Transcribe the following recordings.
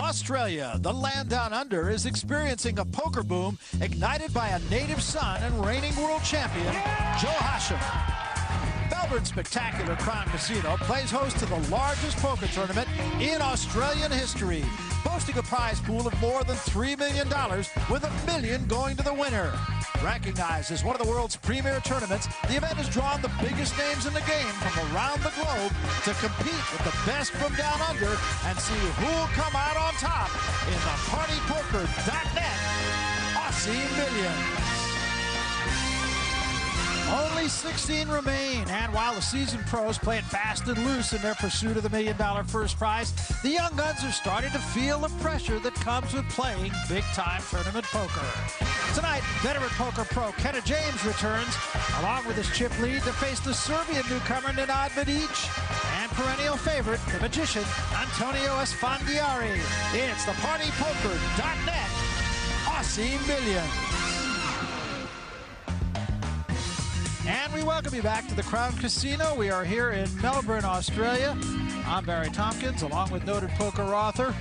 Australia, the land down under, is experiencing a poker boom ignited by a native son and reigning world champion, Joe Hacham. Melbourne's spectacular Crown Casino plays host to the largest poker tournament in Australian history, boasting a prize pool of more than $3 million, with $1 million going to the winner. Recognized as one of the world's premier tournaments, the event has drawn the biggest names in the game from around the globe to compete with the best from down under and see who'll come out on top in the partypoker.net Aussie Millions. Only 16 remain, and while the seasoned pros play it fast and loose in their pursuit of the $1 million first prize, the young guns are starting to feel the pressure that comes with playing big-time tournament poker. Tonight, veteran poker pro Kenna James returns, along with his chip lead, to face the Serbian newcomer Nenad Medic and perennial favorite, the magician Antonio Esfandiary. It's the partypoker.net Aussie Millions. And we welcome you back to the Crown Casino. We are here in Melbourne, Australia. I'm Barry Tompkins, along with noted poker author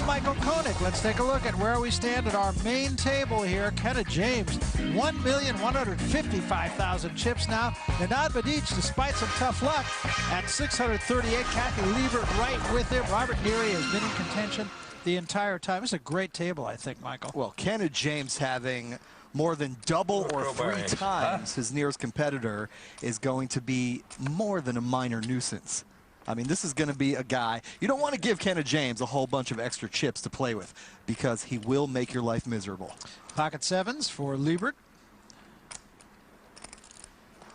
Michael Konik. Let's take a look at where we stand at our main table here. Kenna James, 1,155,000 chips now. Nenad Medic, despite some tough luck, at 638. Kathy Liebert right with him. Robert Neary has been in contention the entire time. It's a great table, I think, Michael. Well, Kenna James having more than double or 3 times his nearest competitor is going to be more than a minor nuisance. I mean, this is going to be a guy, you don't want to give Kenna James a whole bunch of extra chips to play with, because he will make your life miserable. Pocket sevens for Liebert.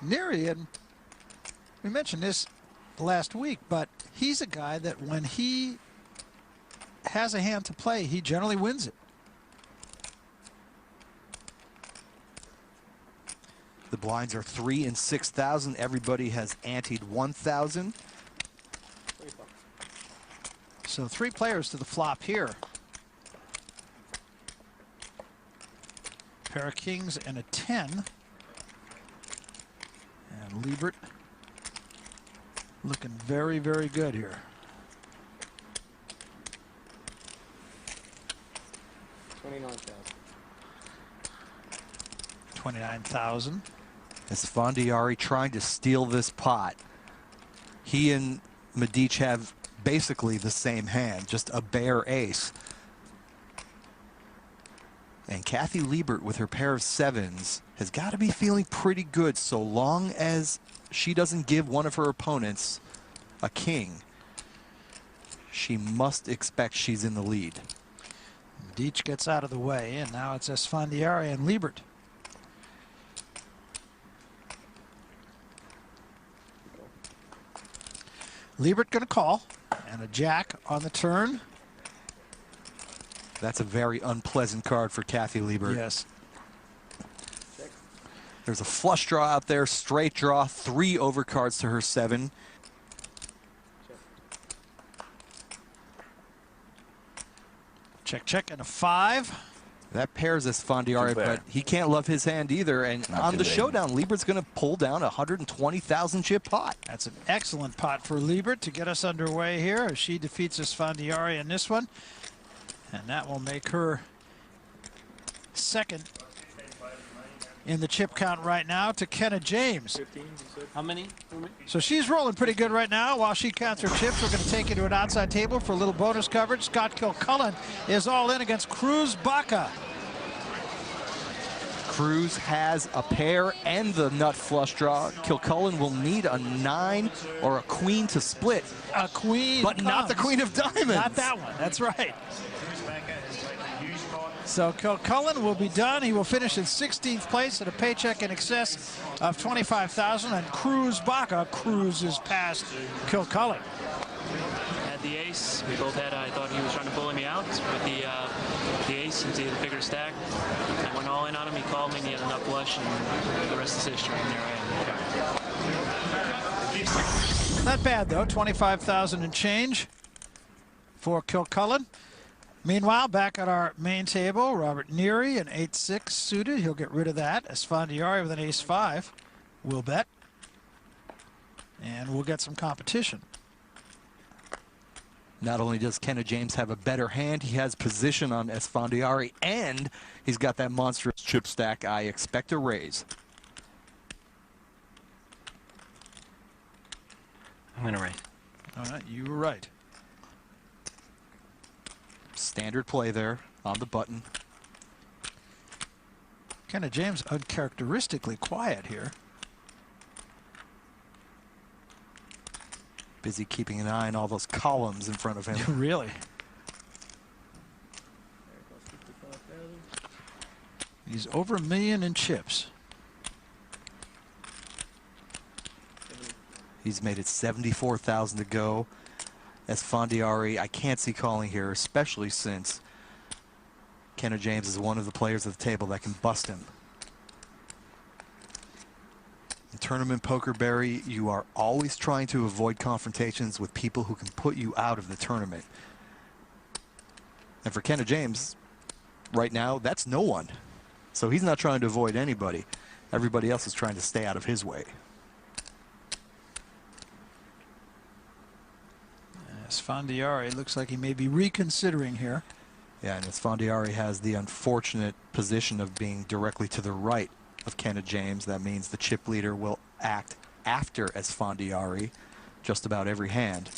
Neary, and we mentioned this last week, but he's a guy that when he has a hand to play, he generally wins it. The blinds are 3 and 6,000. Everybody has anteed 1,000. So 3 players to the flop here. Pair of kings and a 10. And Liebert looking very, very good here. 29,000. Esfandiary trying to steal this pot. He and Medic have basically the same hand, just a bare ace. And Kathy Liebert with her pair of sevens has got to be feeling pretty good, so long as she doesn't give one of her opponents a king. She must expect she's in the lead. Medic gets out of the way, and now it's Esfandiary and Liebert. Liebert going to call, and a jack on the turn. That's a very unpleasant card for Kathy Liebert. Yes. There's a flush draw out there, straight draw, 3 overcards to her 7. Check, check, and a 5. That pairs Esfandiary, but he can't love his hand either. And on the showdown, Liebert's going to pull down a 120,000 chip pot. That's an excellent pot for Liebert to get us underway here as she defeats Esfandiary in this one. And that will make her second in the chip count right now to Kenna James. 15, how many? So she's rolling pretty good right now. While she counts her chips, we're going to take you to an outside table for a little bonus coverage. Scott Kilcullen is all in against Cruz Baca. Cruz has a pair and the nut flush draw. Kilcullen will need a 9 or a queen to split. A queen, but not the queen of diamonds. Not that one. That's right. So Kilcullen will be done. He will finish in 16th place at a paycheck in excess of $25,000. And Cruz Baca cruises past Kilcullen. Had the ace. We both had. I thought he was trying to bully me out with the ace since he had a bigger stack. I went all in on him. He called me, and he had enough blush, and the rest is history. And there I am. Not bad though. 25,000 and change for Kilcullen. Meanwhile, back at our main table, Robert Neary, an 8-6 suited. He'll get rid of that. Esfandiary with an ace-5 will bet. And we'll get some competition. Not only does Kenna James have a better hand, he has position on Esfandiary, and he's got that monstrous chip stack. I expect a raise. I'm going to raise. All right, you were right. Standard play there on the button. Kenna James uncharacteristically quiet here. Busy keeping an eye on all those columns in front of him. Really? He's over $1 million in chips. He's made it 74,000 to go. Esfandiary, I can't see calling here, especially since Kenna James is one of the players at the table that can bust him. In tournament poker, Barry, you are always trying to avoid confrontations with people who can put you out of the tournament. And for Kenna James, right now, that's no one. So he's not trying to avoid anybody. Everybody else is trying to stay out of his way. Esfandiary looks like he may be reconsidering here. Yeah, and Esfandiary has the unfortunate position of being directly to the right of Kenna James. That means the chip leader will act after Esfandiary just about every hand.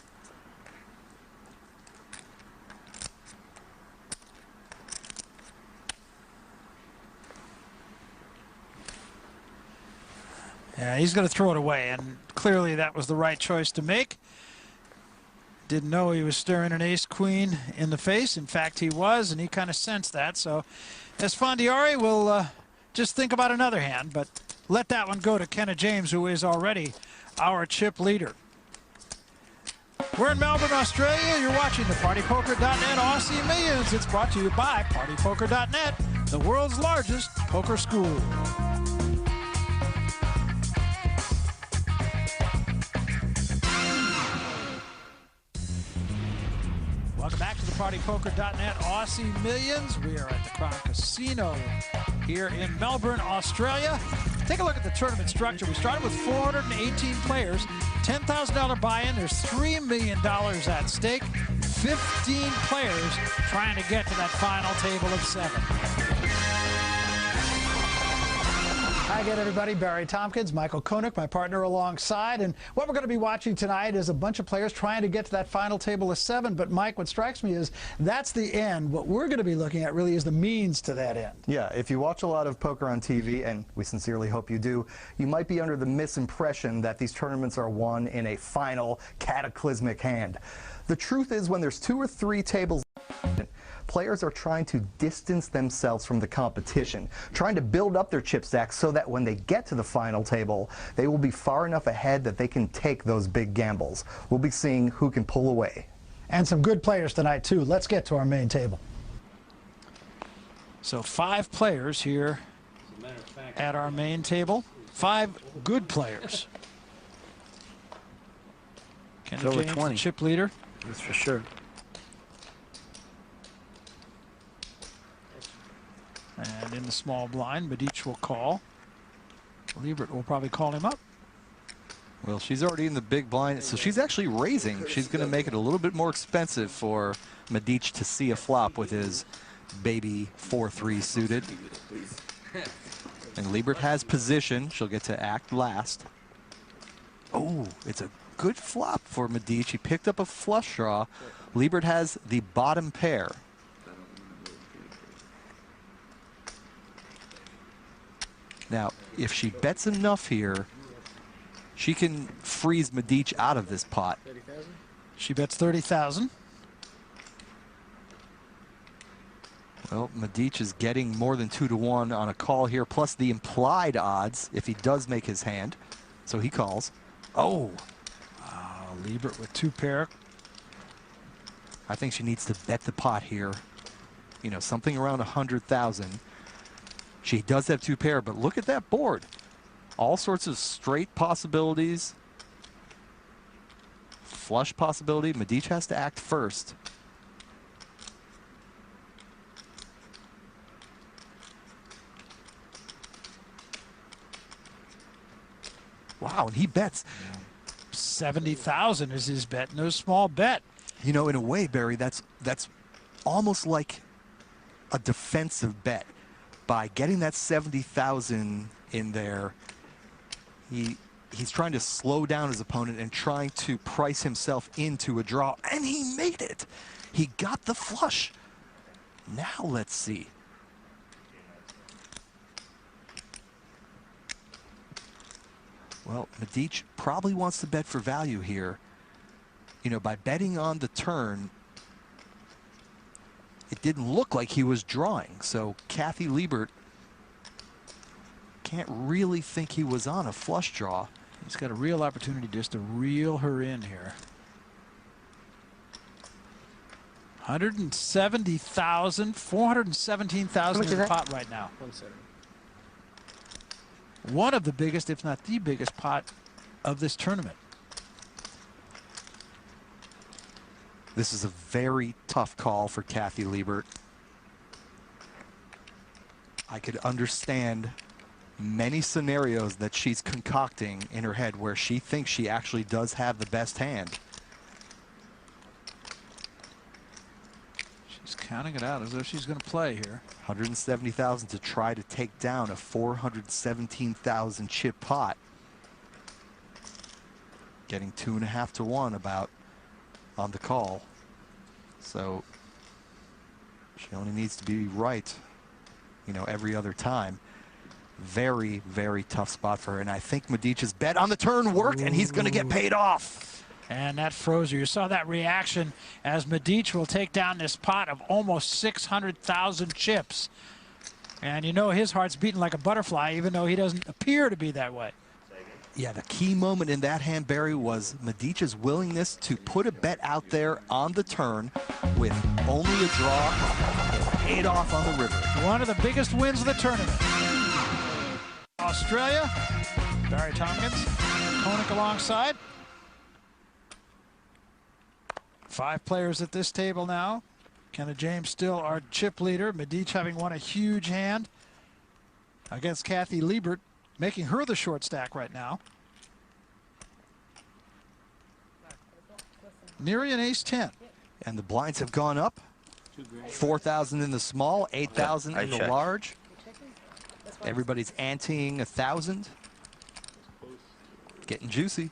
Yeah, he's going to throw it away, and clearly that was the right choice to make. Didn't know he was staring an ace-queen in the face. In fact, he was, and he kind of sensed that. So Esfandiary will just think about another hand, but let that one go to Kenna James, who is already our chip leader. We're in Melbourne, Australia. You're watching the partypoker.net Aussie Millions. It's brought to you by partypoker.net, the world's largest poker school. Welcome back to the partypoker.net Aussie Millions. We are at the Crown Casino here in Melbourne, Australia. Take a look at the tournament structure. We started with 418 players, $10,000 buy-in. There's $3 million at stake. 15 players trying to get to that final table of 7. Hi again, everybody. Barry Tompkins, Michael Konik, my partner alongside. And what we're going to be watching tonight is a bunch of players trying to get to that final table of 7. But, Mike, what strikes me is that's the end. What we're going to be looking at really is the means to that end. Yeah, if you watch a lot of poker on TV, and we sincerely hope you do, you might be under the misimpression that these tournaments are won in a final cataclysmic hand. The truth is, when there's 2 or 3 tables, players are trying to distance themselves from the competition, trying to build up their chip stacks so that when they get to the final table, they will be far enough ahead that they can take those big gambles. We'll be seeing who can pull away. And some good players tonight, too. Let's get to our main table. So 5 players here at our main table. 5 good players. Kenna James, 20. Chip leader. That's for sure. And in the small blind, Medic will call. Liebert will probably call him up. Well, she's already in the big blind, so she's actually raising. She's going to make it a little bit more expensive for Medic to see a flop with his baby 4-3 suited. And Liebert has position. She'll get to act last. Oh, it's a good flop for Medic. He picked up a flush draw. Liebert has the bottom pair. Now, if she bets enough here, she can freeze Medic out of this pot. She bets 30,000. Well, Medic is getting more than 2-to-1 on a call here, plus the implied odds if he does make his hand. So he calls. Oh, Liebert with 2 pair. I think she needs to bet the pot here. You know, something around 100,000. She does have 2 pair, but look at that board. All sorts of straight possibilities. Flush possibility. Medic has to act first. Wow, and he bets. 70,000 is his bet. No small bet. You know, in a way, Barry, that's almost like a defensive bet. By getting that 70,000 in there, he's trying to slow down his opponent and trying to price himself into a draw, and he made it. He got the flush. Now let's see. Well, Medic probably wants to bet for value here. You know, by betting on the turn, it didn't look like he was drawing. So Kathy Liebert can't really think he was on a flush draw. He's got a real opportunity just to reel her in here. 170,000, 417,000 in the pot right now. One of the biggest, if not the biggest pot of this tournament. This is a very tough call for Kathy Liebert. I could understand many scenarios that she's concocting in her head where she thinks she actually does have the best hand. She's counting it out as though she's going to play here. 170,000 to try to take down a 417,000 chip pot. Getting 2.5 to 1 about on the call. So she only needs to be right, you know, every other time. Very, very tough spot for her. And I think Medic's bet on the turn worked, and he's going to get paid off. And that froze her. You saw that reaction as Medic will take down this pot of almost 600,000 chips. And you know his heart's beating like a butterfly, even though he doesn't appear to be that way. Yeah, the key moment in that hand, Barry, was Medic's willingness to put a bet out there on the turn with only a draw. Paid off on the river. One of the biggest wins of the tournament. Australia, Barry Tompkins, Konik alongside. 5 players at this table now. Kenna James still our chip leader. Medic having won a huge hand against Kathy Liebert, making her the short stack right now. Neri and ace-10. And the blinds have gone up. 4,000 in the small, 8,000 in the large. Everybody's anteing 1,000. Getting juicy.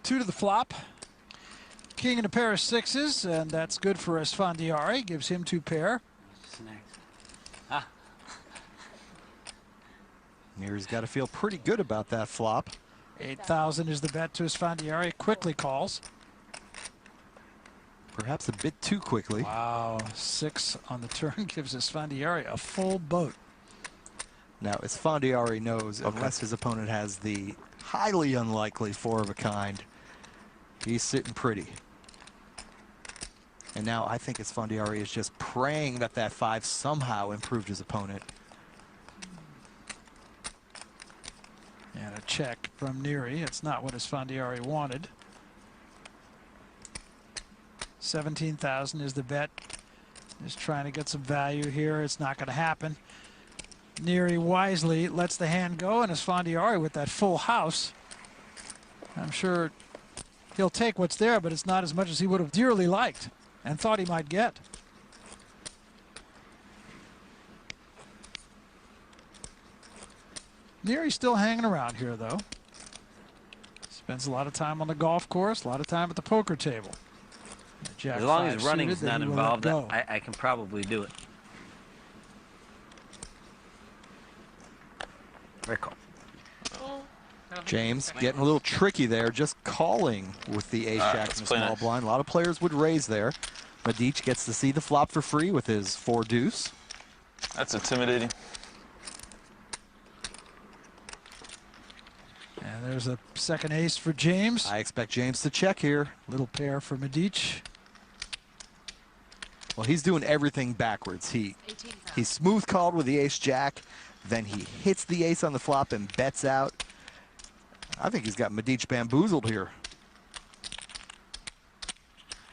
2 to the flop. King and a pair of 6s, and that's good for Esfandiary. Gives him 2 pair. Neri's got to feel pretty good about that flop. 8,000 is the bet to Esfandiary. Quickly calls. Perhaps a bit too quickly. Wow, 6 on the turn gives Esfandiary a full boat. Now, Esfandiary knows unless his opponent has the highly unlikely 4 of a kind, he's sitting pretty. And now I think Esfandiary is just praying that that 5 somehow improved his opponent. And a check from Neri. It's not what Esfandiary wanted. 17,000 is the bet. Just trying to get some value here. It's not going to happen. Neri wisely lets the hand go, and Esfandiary with that full house. I'm sure he'll take what's there, but it's not as much as he would have dearly liked and thought he might get. Neri's still hanging around here, though. Spends a lot of time on the golf course, a lot of time at the poker table. As long as running's not involved, I can probably do it. Very cool. James getting a little tricky there, just calling with the ace-jack in the small blind. A lot of players would raise there. Medic gets to see the flop for free with his 4 deuce. That's intimidating. And there's a second ace for James. I expect James to check here. Little pair for Medic. Well, he's doing everything backwards. He smooth called with the ace-jack, then he hits the ace on the flop and bets out. I think he's got Medic bamboozled here.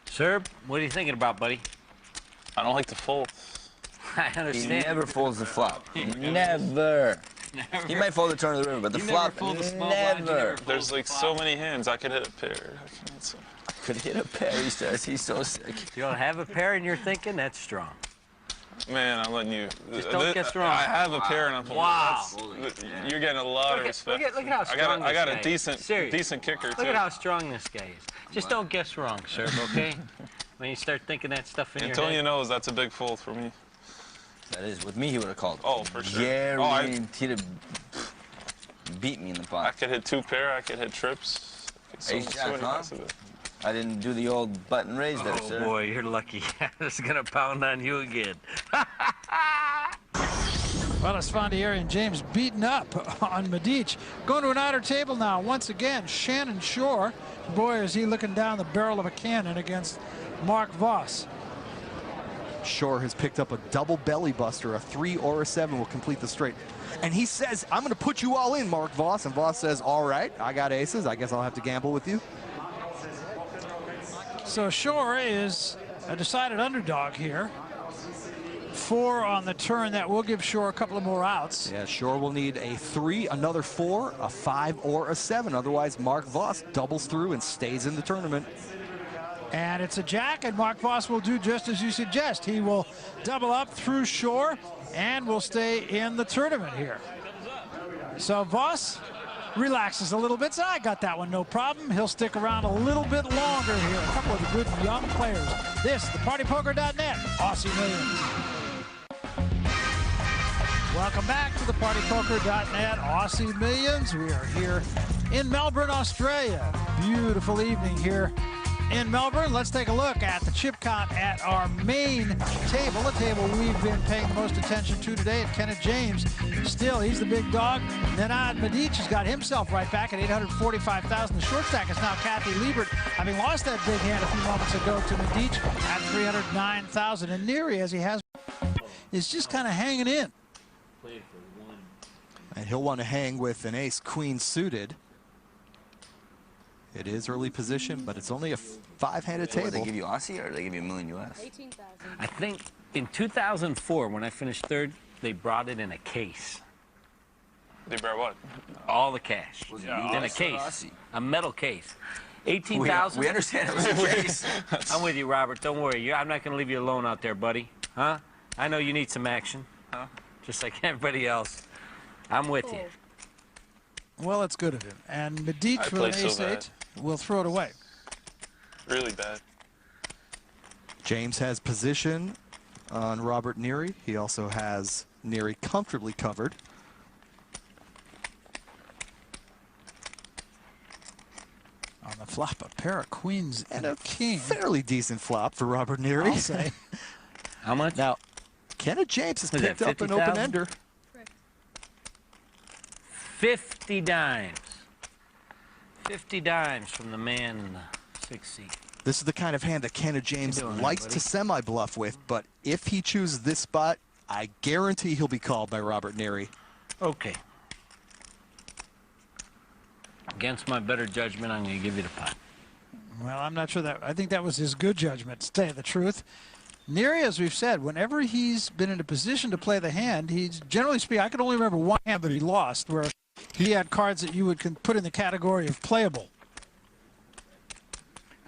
Serb, what are you thinking about, buddy? I don't like to fold. I understand. He never folds the flop. Never. He might fold the turn of the river, but the flop, never. There's like so many hands. I could hit a pair. I could hit a pair, he says. He's so sick. You don't have a pair and you're thinking? That's strong. Man, I'm letting you. Just don't get strong. I have a pair and I'm folding. Wow. You're getting a lot of respect. Look at how strong I got this a guy is. decent kicker, too. Look at how strong this guy is. Just don't guess wrong, sir, okay? When you start thinking that stuff in your head. Antonio knows that's a big fold for me. That is. With me, he would have called. Oh, for sure. Yeah, he'd have beat me in the pot. I could hit 2 pair. I could hit trips. Ace-jack, huh? I didn't do the old button raise there, sir. Oh, boy, you're lucky. It's going to pound on you again. Well, Esfandiary and James beaten up on Medic. Going to an outer table now. Once again, Shannon Shore. Boy, is he looking down the barrel of a cannon against Mark Voss. Shore has picked up a double belly buster. A 3 or a 7 will complete the straight. And he says, I'm going to put you all in, Mark Voss. And Voss says, all right, I got aces. I guess I'll have to gamble with you. So Shore is a decided underdog here. 4 on the turn. That will give Shore a couple of more outs. Yeah, Shore will need a 3, another 4, a 5, or a 7. Otherwise, Mark Voss doubles through and stays in the tournament. And it's a jack, and Mark Voss will do just as you suggest. He will double up through Shore and will stay in the tournament here. So Voss relaxes a little bit. So I got that one, no problem. He'll stick around a little bit longer here. A couple of the good young players. This, the partypoker.net, Aussie Millions. Welcome back to the partypoker.net, Aussie Millions. We are here in Melbourne, Australia. Beautiful evening here in Melbourne. Let's take a look at the chip count at our main table, the table we've been paying the most attention to today at Kenna James. Still, he's the big dog. Nenad Medic has got himself right back at 845,000. The short stack is now Kathy Liebert, having lost that big hand a few moments ago to Medic at 309,000. And Neary, as he has, is just kind of hanging in. And he'll want to hang with an ace-queen suited. It is early position, but it's only a 5-handed table. Did they give you Aussie or did they give you $1 million US? 18,000. I think in 2004, when I finished third, they brought it in a case. They brought what? All the cash. In a case. A metal case. 18,000. We understand it was a case. I'm with you, Robert. Don't worry. I'm not going to leave you alone out there, buddy. Huh? I know you need some action. Huh? Just like everybody else. I'm with you. Well, it's good of him. And Medic with an ace-8 will throw it away. Really bad. James has position on Robert Neary. He also has Neary comfortably covered. On the flop, a pair of queens and a king. Fairly decent flop for Robert Neary. I'll say. How much? Now, Kenna James has picked up an open-ender. 50 dimes. 50 dimes from the man in the 6th seat. This is the kind of hand that Kenna James likes to semi-bluff with, but if he chooses this spot, I guarantee he'll be called by Robert Neary. Okay. Against my better judgment, I'm going to give you the pot. Well, I'm not sure that. I think that was his good judgment, to tell you the truth. Neary, as we've said, whenever he's been in a position to play the hand, he's generally speaking, I can only remember one hand that he lost, where he had cards that you would put in the category of playable.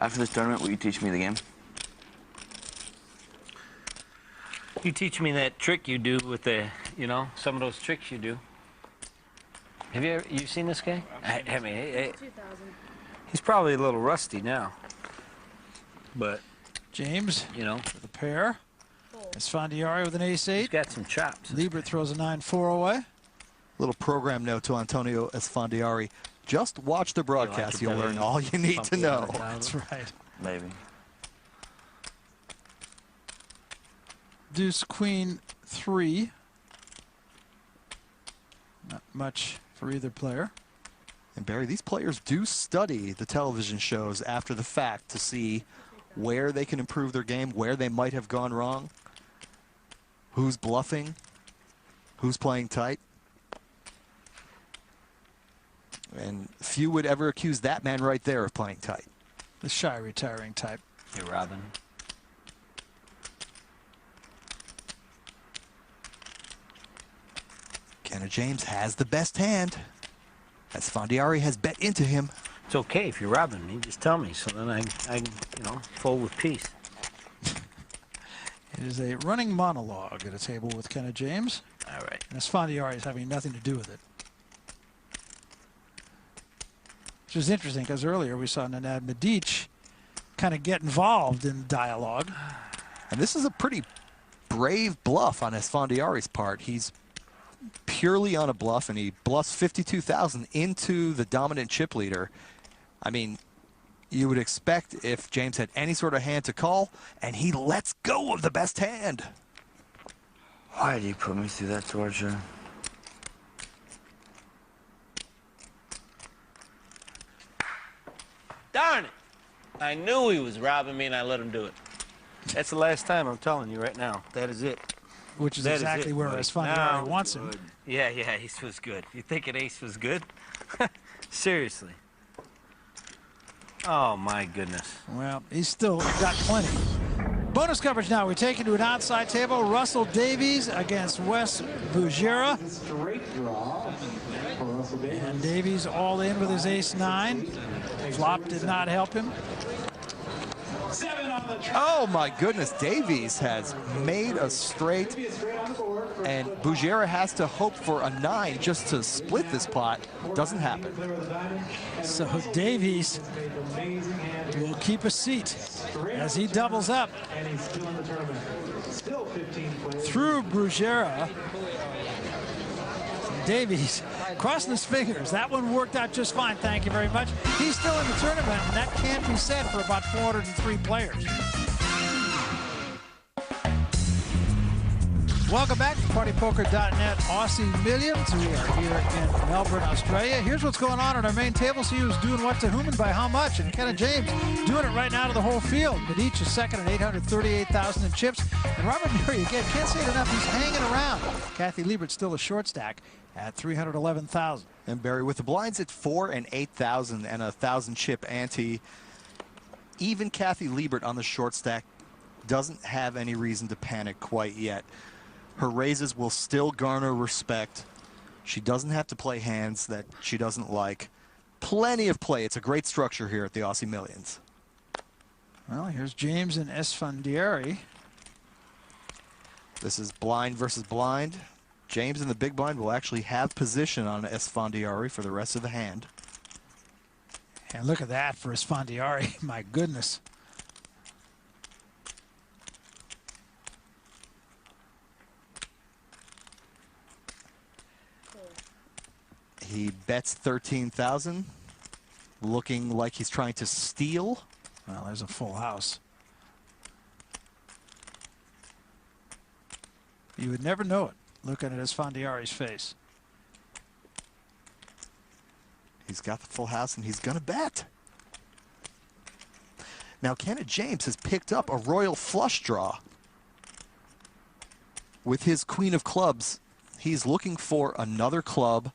After this tournament, will you teach me the game? You teach me that trick you do with the, some of those tricks you do. Have you seen this guy? I mean, he's probably a little rusty now. But James, with a pair. Esfandiary with an ace-8. He's got some chops. Liebert throws a 9-4 away. Little program note to Antonio Esfandiary. Just watch the broadcast. You'll learn all you need to know. That's right. Maybe. Deuce, queen, 3. Not much for either player. And Barry, these players do study the television shows after the fact to see where they can improve their game, where they might have gone wrong, who's bluffing, who's playing tight. And few would ever accuse that man right there of playing tight. The shy retiring type. Hey, Robin. Kenna James has the best hand. Esfandiary has bet into him. It's okay if you're robbing me. Just tell me, so then I you know, fold with peace. It is a running monologue at a table with Kenna James. All right. And Esfandiary is having nothing to do with it. Which is interesting because earlier we saw Nenad Medic kind of get involved in dialogue. And this is a pretty brave bluff on Esfandiary's part. He's purely on a bluff, and he bluffs 52,000 into the dominant chip leader. I mean, you would expect if James had any sort of hand to call, and he lets go of the best hand. Why did he put me through that torture? Darn it! I knew he was robbing me, and I let him do it. That's the last time, I'm telling you right now. That is it. Which is That exactly it, where buddy. Esfandiary Now wants him. good. Yeah, ace was good. You think an ace was good? Seriously. Oh, my goodness. Well, he's still got plenty. Bonus coverage now. We take you to an outside table. Russell Davies against Wes Bujera. And Davies all in with his ace-9. Flop did not help him. Oh my goodness, Davies has made a straight, and Bujera has to hope for a 9 just to split this pot. Doesn't happen. So Davies will keep a seat as he doubles up. Through Bujera. Davies crossing his fingers. That one worked out just fine, thank you very much. He's still in the tournament, and that can't be said for about 403 players. Welcome back to partypoker.net Aussie Millions. We are here in Melbourne, Australia. Here's what's going on our main table. See who's doing what to whom and by how much. And Kenna James doing it right now to the whole field. Medic is second at 838,000 in chips. And Robert Murray, again, can't say it enough, he's hanging around. Kathy Liebert still a short stack at 311,000. And Barry with the blinds at 4 and 8,000 and a 1,000 chip ante. Even Kathy Liebert on the short stack doesn't have any reason to panic quite yet. Her raises will still garner respect. She doesn't have to play hands that she doesn't like. Plenty of play. It's a great structure here at the Aussie Millions. Well, here's James and Esfandiary. This is blind versus blind. James in the big blind will actually have position on Esfandiary for the rest of the hand. And look at that for Esfandiary. My goodness. He bets 13,000, looking like he's trying to steal. Well, there's a full house. You would never know it, looking at Esfandiary's face. He's got the full house, and he's going to bet. Now, Kenna James has picked up a royal flush draw. With his queen of clubs, he's looking for another club.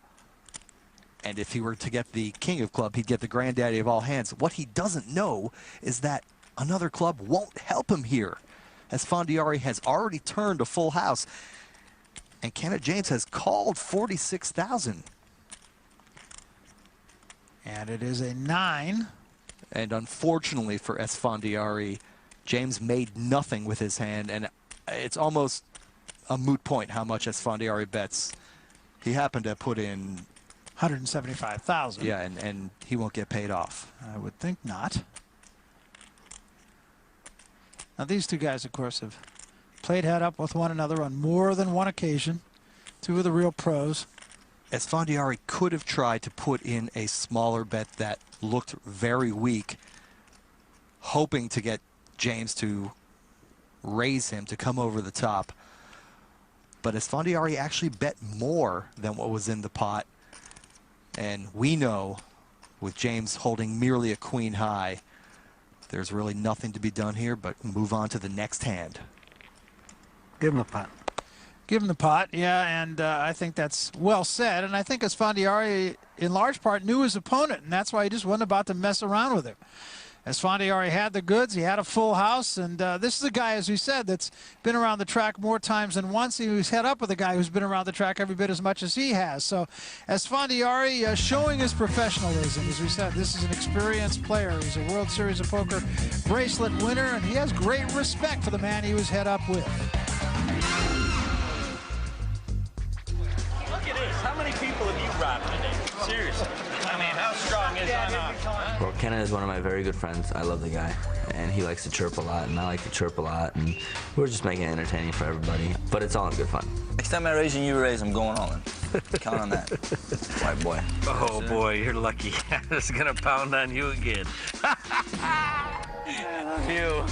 And if he were to get the king of club, he'd get the granddaddy of all hands. What he doesn't know is that another club won't help him here. Esfandiary has already turned a full house. And Kenna James has called 46,000. And it is a 9. And unfortunately for Esfandiary, James made nothing with his hand. And it's almost a moot point how much Esfandiary bets. He happened to put in 175,000. Yeah, and he won't get paid off. I would think not. Now, these two guys, of course, have played head up with one another on more than one occasion. Two of the real pros. Esfandiary could have tried to put in a smaller bet that looked very weak, hoping to get James to raise him to come over the top. But Esfandiary actually bet more than what was in the pot. And we know, with James holding merely a queen high, there's really nothing to be done here but move on to the next hand. Give him the pot. Give him the pot, yeah, and I think that's well said. And I think Esfandiary, in large part, knew his opponent, and that's why he just wasn't about to mess around with him. Esfandiary had the goods. He had a full house, and this is a guy, as we said, that's been around the track more times than once. He was head up with a guy who's been around the track every bit as much as he has. So Esfandiary showing his professionalism. As we said, this is an experienced player. He's a World Series of Poker bracelet winner, and he has great respect for the man he was head up with. Look at this. How many people have you robbed today? Seriously. I mean, how strong is that? Well, Kenna is one of my very good friends. I love the guy, and he likes to chirp a lot, and I like to chirp a lot, and we're just making it entertaining for everybody. But it's all in good fun. Next time I raise and you raise, I'm going all in. Count on that, white boy. Oh boy, you're lucky. It's gonna pound on you again. Phew.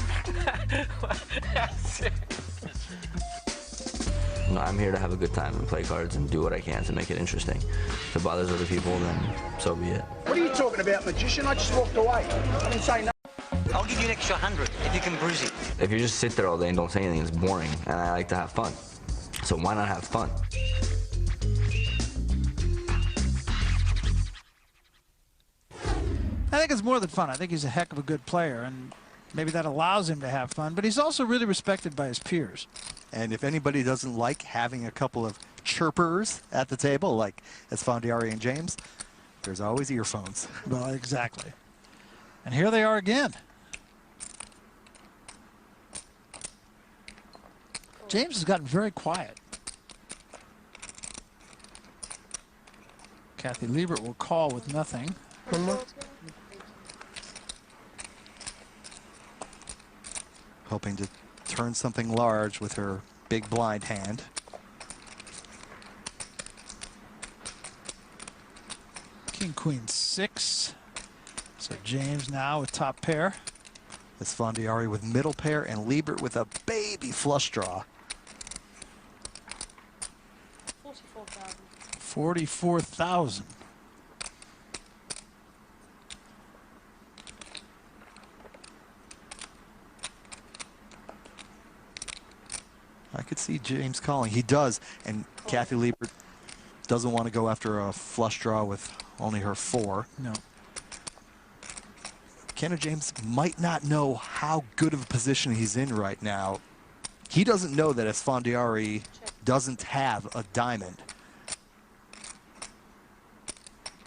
No, I'm here to have a good time and play cards and do what I can to make it interesting. If it bothers other people, then so be it. What are you talking about, magician? I just walked away. I didn't say no. I'll give you an extra 100 if you can bruise it. If you just sit there all day and don't say anything, it's boring, and I like to have fun. So why not have fun? I think it's more than fun. I think he's a heck of a good player, and maybe that allows him to have fun, but he's also really respected by his peers. And if anybody doesn't like having a couple of chirpers at the table, like Esfandiary and James, there's always earphones. Well, exactly. And here they are again. James has gotten very quiet. Kathy Liebert will call with nothing. Hoping to turn something large with her big blind hand. King, queen, 6. So James now with top pair. Esfandiary with middle pair and Liebert with a baby flush draw. 44,000. 44,000. I could see James calling. He does, and Kathy Liebert doesn't want to go after a flush draw with only her 4. No. Kenna James might not know how good of a position he's in right now. He doesn't know that Esfandiary doesn't have a diamond.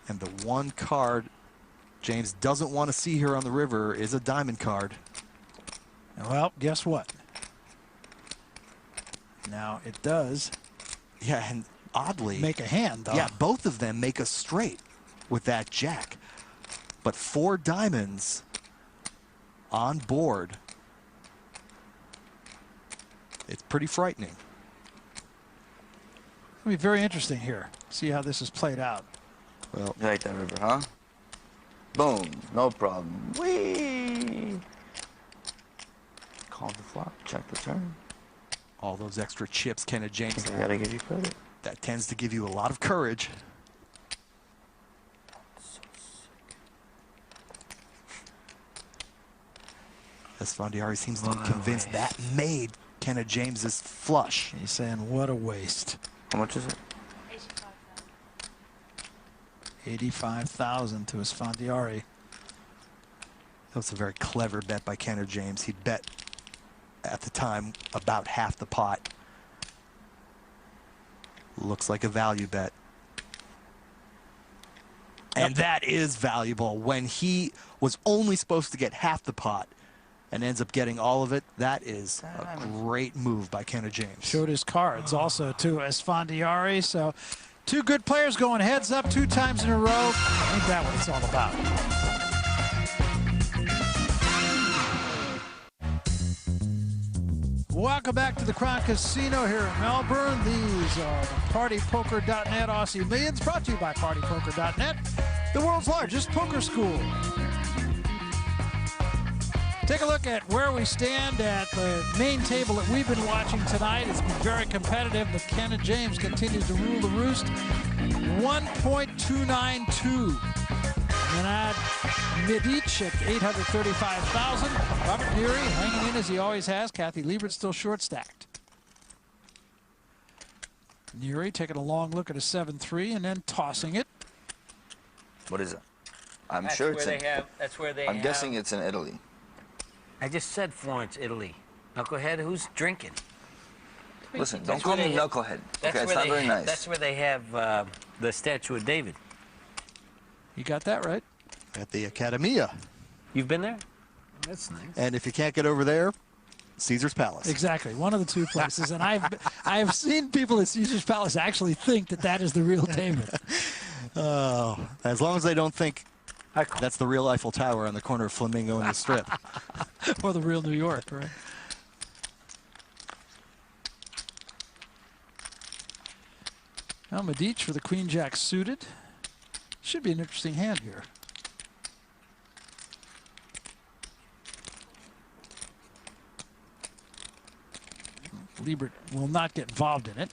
And the one card James doesn't want to see here on the river is a diamond card. Well, guess what? Now it does. Yeah, and oddly make a hand, though. Yeah, both of them make a straight with that jack. But 4 diamonds on board. It's pretty frightening. It'll be very interesting here. See how this is played out. Well, you like that river, huh? Boom, no problem. Whee! Call the flop, check the turn. All those extra chips Kenna James. I gotta give you credit. That tends to give you a lot of courage. Esfandiary seems to be convinced that made Kenna James's flush. He's saying, what a waste. How much is it? 85,000 to Esfandiary. That was a very clever bet by Kenna James. He'd bet at the time about half the pot. Looks like a value bet. And that is valuable. When he was only supposed to get half the pot and ends up getting all of it, that is a great move by Kenna James. Showed his cards also to Esfandiary. So 2 good players going heads up 2 times in a row. Ain't that what it's all about? Welcome back to the Crown Casino here in Melbourne. These are the partypoker.net Aussie Millions, brought to you by partypoker.net, the world's largest poker school. Take a look at where we stand at the main table that we've been watching tonight. It's been very competitive, but Kenna James continues to rule the roost. 1.292. Nenad Medic at 835,000. Robert Neary hanging in as he always has. Kathy Liebert still short stacked. Neary taking a long look at a 7-3 and then tossing it. What is it? I'm That's sure where it's they in. have. That's where they I'm have. guessing it's in Italy. I just said Florence, Italy. Knucklehead, who's drinking? Listen, don't That's call where me they- knucklehead. That's Okay, it's where not they- very nice. That's where they have the statue of David. You got that right. At the Academia. You've been there? That's nice. And if you can't get over there, Caesar's Palace. Exactly, one of the two places. And I've seen people at Caesar's Palace actually think that that is the real David. Oh, as long as they don't think that's the real Eiffel Tower on the corner of Flamingo and the Strip. Or the real New York, right? Now Medic for the Queen Jack suited. Should be an interesting hand here. Liebert will not get involved in it.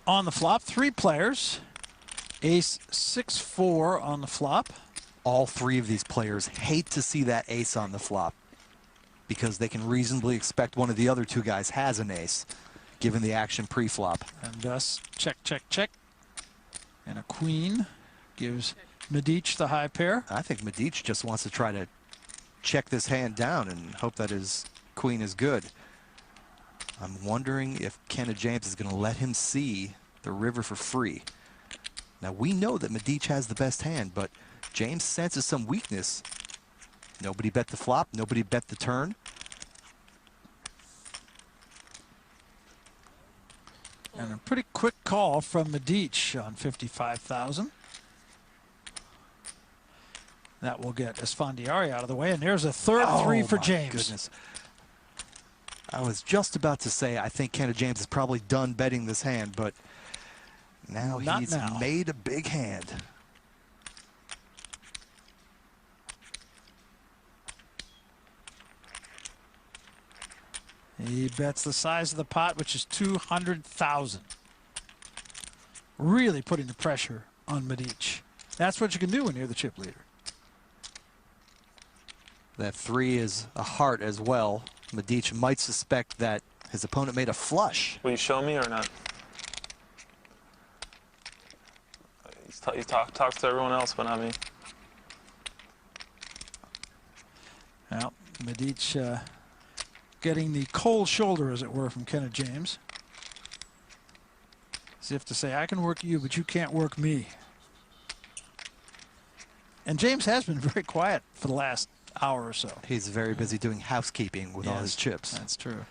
On the flop, 3 players. Ace 6-4 on the flop. All 3 of these players hate to see that ace on the flop because they can reasonably expect one of the other 2 guys has an ace, given the action pre-flop. And thus, check, check, check. And a queen gives Medic the high pair. I think Medic just wants to try to check this hand down and hope that his queen is good. I'm wondering if Kenna James is going to let him see the river for free. Now, we know that Medic has the best hand, but James senses some weakness. Nobody bet the flop. Nobody bet the turn. And a pretty quick call from Medic on 55,000. That will get Esfandiary out of the way, and there's a third 3 for James. Goodness. I was just about to say I think Kenna James is probably done betting this hand, but now Not he's now. made a big hand. He bets the size of the pot, which is 200,000. Really putting the pressure on Medic. That's what you can do when you're the chip leader. That 3 is a heart as well. Medic might suspect that his opponent made a flush. Will you show me or not? He talks to everyone else, but not me. Well, Medic getting the cold shoulder, as it were, from Kenna James. As if to say, I can work you, but you can't work me. And James has been very quiet for the last hour or so. He's very busy doing housekeeping with all his chips. That's true.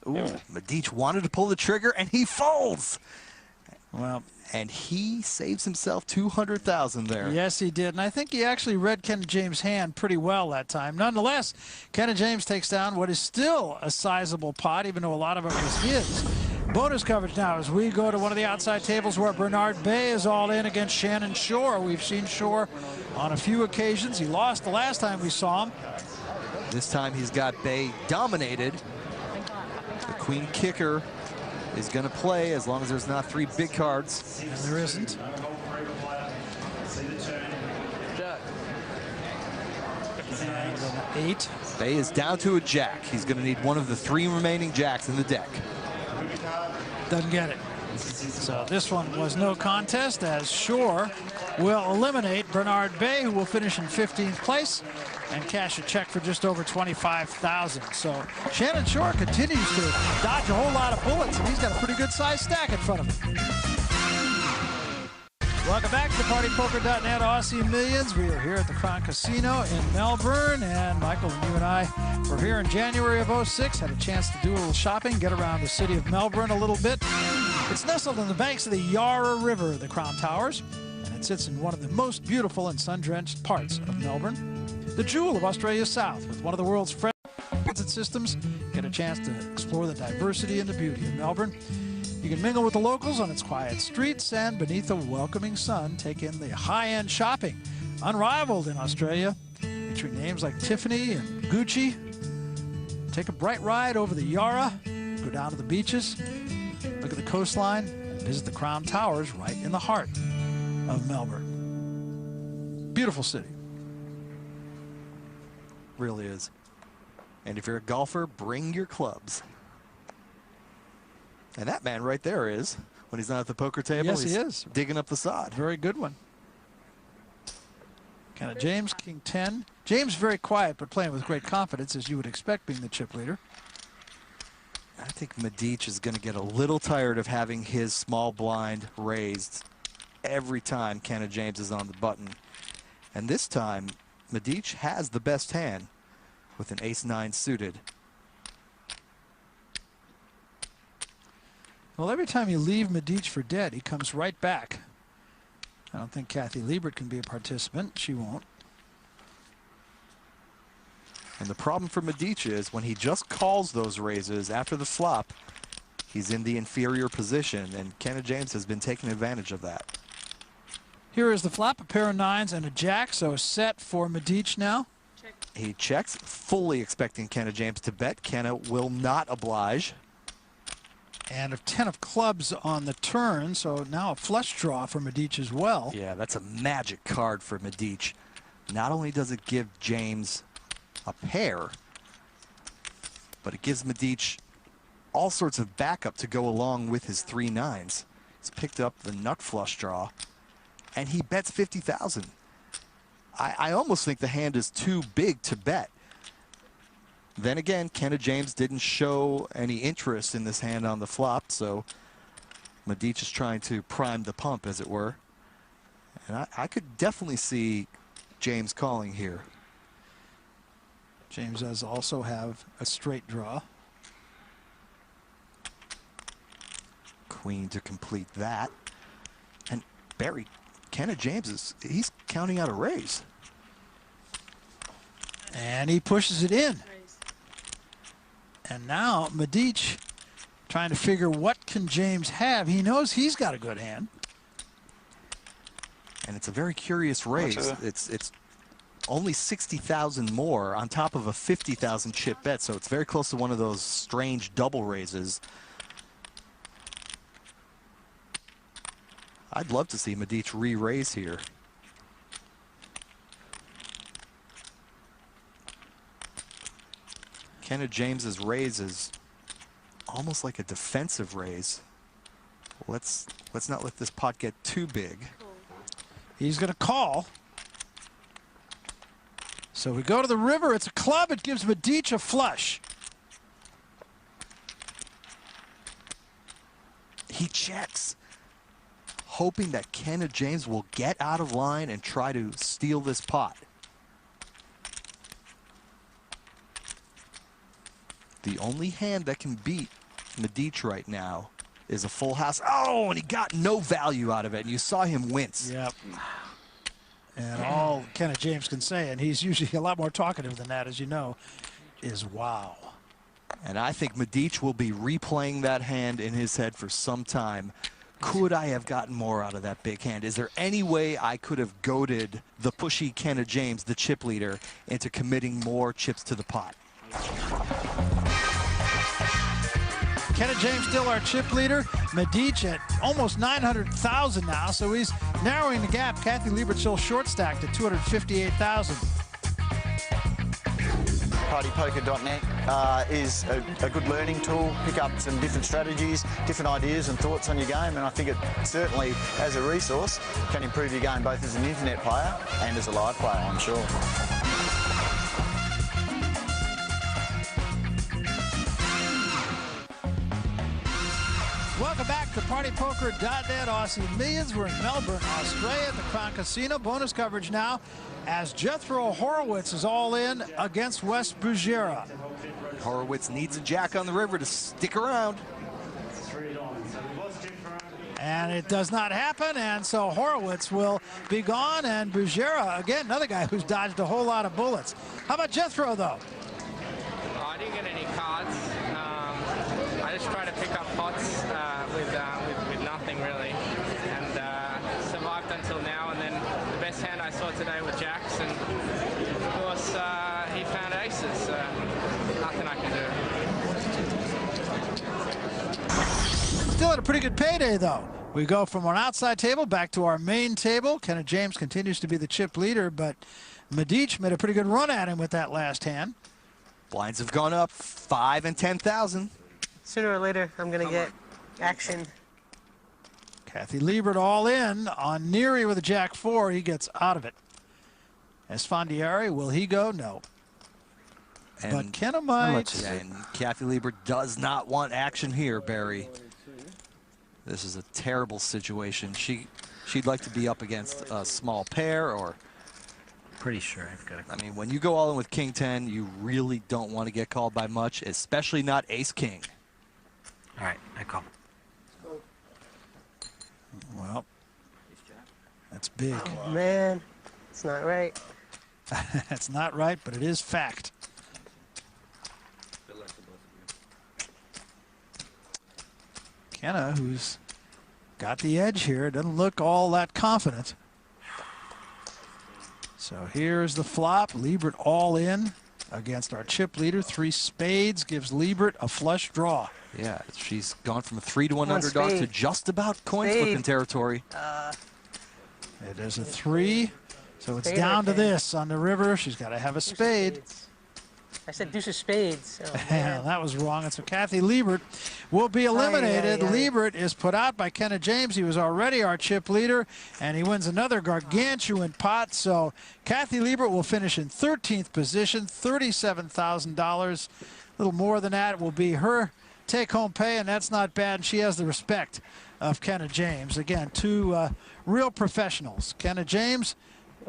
Ooh, Medic wanted to pull the trigger, and he folds. Well, and he saves himself 200,000 there. Yes, he did. And I think he actually read Kenna James' hand pretty well that time. Nonetheless, Kenna James takes down what is still a sizable pot, even though a lot of it was his. Bonus coverage now as we go to one of the outside tables where Bernard Bay is all in against Shannon Shore. We've seen Shore on a few occasions. He lost the last time we saw him. This time he's got Bay dominated. The queen kicker is going to play as long as there's not 3 big cards. And there isn't. And an 8. Bay is down to a jack. He's going to need one of the 3 remaining jacks in the deck. Doesn't get it. So this one was no contest, as Shore will eliminate Bernard Bay, who will finish in 15th place and cash a check for just over 25,000. So Shannon Shore continues to dodge a whole lot of bullets, and he's got a pretty good size stack in front of him. Welcome back to partypoker.net Aussie Millions. We are here at the Crown Casino in Melbourne, and Michael and you and I were here in January of '06, had a chance to do a little shopping, get around the city of Melbourne a little bit. It's nestled on the banks of the Yarra River, the Crown Towers, and it sits in one of the most beautiful and sun-drenched parts of Melbourne. The jewel of Australia's south, with one of the world's freshest transit systems, get a chance to explore the diversity and the beauty of Melbourne. You can mingle with the locals on its quiet streets and beneath a welcoming sun, take in the high-end shopping, unrivaled in Australia, featuring names like Tiffany and Gucci. Take a bright ride over the Yarra, go down to the beaches, look at the coastline, and visit the Crown Towers right in the heart of Melbourne. Beautiful city. Really is. And if you're a golfer, bring your clubs. And that man right there is, when he's not at the poker table, Yes, he's he is. digging up the sod. Very good one. Kenna James, King 10. James very quiet, but playing with great confidence, as you would expect, being the chip leader. I think Medic is going to get a little tired of having his small blind raised every time Kenna James is on the button. And this time, Medic has the best hand with an ace-9 suited. Well, every time you leave Medic for dead, he comes right back. I don't think Kathy Liebert can be a participant. She won't. And the problem for Medic is when he just calls those raises after the flop, he's in the inferior position, and Kenna James has been taking advantage of that. Here is the flop, a pair of 9s and a jack, so set for Medic now. Check. He checks, fully expecting Kenna James to bet. Kenna will not oblige. And a 10 of clubs on the turn, so now a flush draw for Medic as well. Yeah, that's a magic card for Medic. Not only does it give James a pair, but it gives Medic all sorts of backup to go along with his 3 9s. He's picked up the nut flush draw, and he bets 50,000. I almost think the hand is too big to bet. Then again, Kenna James didn't show any interest in this hand on the flop, so Medic is trying to prime the pump, as it were. And I could definitely see James calling here. James does also have a straight draw. Queen to complete that. And Barry, Kenna James he's counting out a raise. And he pushes it in. And now Medic trying to figure what can James have. He knows he's got a good hand. And it's a very curious raise. It's only 60,000 more on top of a 50,000 chip bet, so it's very close to one of those strange double raises. I'd love to see Medic re-raise here. Kenna James's raise is almost like a defensive raise. Let's not let this pot get too big. He's going to call. So we go to the river. It's a club. It gives Medic a flush. He checks, hoping that Kenna James will get out of line and try to steal this pot. The only hand that can beat Medic right now is a full house. Oh, and he got no value out of it, and you saw him wince. Yep. And all Kenna James can say, and he's usually a lot more talkative than that, as you know, is wow. And I think Medic will be replaying that hand in his head for some time. Could I have gotten more out of that big hand? Is there any way I could have goaded the pushy Kenna James, the chip leader, into committing more chips to the pot? Kenna James still our chip leader. Medic at almost 900,000 now, so he's narrowing the gap. Kathy Liebert still short stacked at 258,000. Partypoker.net is a good learning tool. Pick up some different strategies, different ideas and thoughts on your game, and I think it certainly, as a resource, can improve your game both as an internet player and as a live player, I'm sure. Welcome back to partypoker.net Aussie Millions. We're in Melbourne, Australia at the Crown Casino. Bonus coverage now as Jethro Horowitz is all in against Wes Bugera. Horowitz needs a jack on the river to stick around. And it does not happen, and so Horowitz will be gone, and Bugera, again, another guy who's dodged a whole lot of bullets. How about Jethro, though? I didn't get any cards. I just tried to pick up pots with nothing really, and survived until now. And then the best hand I saw today was jacks, and of course he found aces. Nothing I can do. Still had a pretty good payday, though. We go from our outside table back to our main table. Kenna James continues to be the chip leader, but Medic made a pretty good run at him with that last hand. Blinds have gone up 5 and 10,000. Sooner or later, I'm going to get action. Kathy Liebert all in on Neary with a Jack-4. He gets out of it. Esfandiary, will he go? No. And but Kenna might. And Kathy Liebert does not want action here, Barry. This is a terrible situation. She'd like to be up against a small pair or... Pretty sure I've got I mean, when you go all in with King 10, you really don't want to get called by much, especially not Ace King. All right, I call. Well, that's big. Oh, man, it's not right. That's not right, but it is fact. Kenna, who's got the edge here, doesn't look all that confident. So here's the flop. Liebert all in against our chip leader. 3 spades gives Liebert a flush draw. Yeah, she's gone from a 3-to-1 underdog to just about coin flipping territory. It is a 3, so it's down to this on the river. She's got to have a spade. I said deuce of spades. Oh, yeah, that was wrong. And so Kathy Liebert will be eliminated. Liebert is put out by Kenna James. He was already our chip leader, and he wins another gargantuan pot. So Kathy Liebert will finish in 13th position, $37,000. A little more than that will be her take-home pay, and that's not bad. And she has the respect of Kenna James. Again, 2 real professionals. Kenna James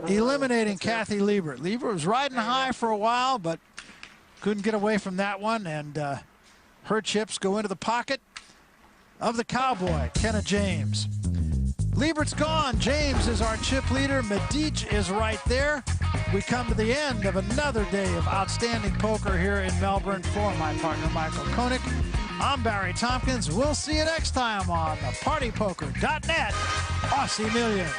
eliminating Kathy Liebert. Liebert was riding high for a while, but couldn't get away from that one, and her chips go into the pocket of the Cowboy, Kenna James. Liebert's gone. James is our chip leader. Medic is right there. We come to the end of another day of outstanding poker here in Melbourne. For my partner, Michael Konik, I'm Barry Tompkins. We'll see you next time on the partypoker.net Aussie Millions.